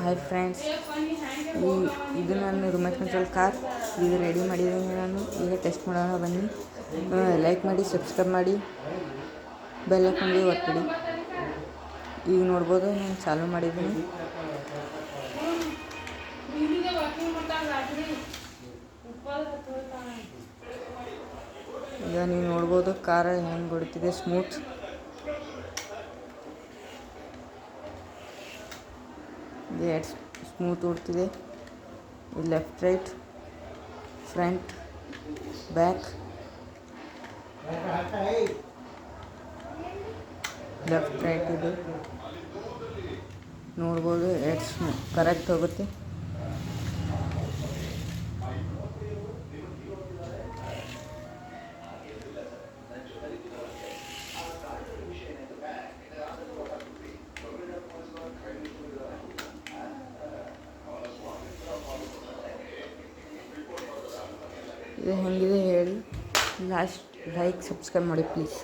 Hi friends, ಇದು ನಾನು remote control car. ಈಗ ರೆಡಿ ಮಾಡಿದ್ದೀನಿ. ನಾನು ಈಗ ಟೆಸ್ಟ್ ಮಾಡೋಣ ಬನ್ನಿ. ಲೈಕ್ ಮಾಡಿ, ಸಬ್ಸ್ಕ್ರೈಬ್ ಮಾಡಿ, ಬೆಲ್ ಐಕಾನ್ಗೆ ಒತ್ತಿಬಿಡಿ. ಈಗ ನೋಡ್ಬೋದು, ನಾನು ಚಾಲೂ ಮಾಡಿದ್ದೀನಿ. ಈಗ ನೀವು ನೋಡ್ಬೋದು ಕಾರ್ ಹೆಂಗೆ ಹೊಡಿತಿದೆ, ಸ್ಮೂತ್. ಸ್ಮೂತ್ ಓಡ್ತಿದೆ. Left, right, front, back, left, right ಇದೆ ನೋಡ್ಬೋದು. ಕರೆಕ್ಟ್ ಹೋಗುತ್ತೆ. ಇದು ಹೆಂಗಿದೆ ಹೇಳಿ. ಲೈಕ್, ಸಬ್ಸ್ಕ್ರೈಬ್ ಮಾಡಿ ಪ್ಲೀಸ್.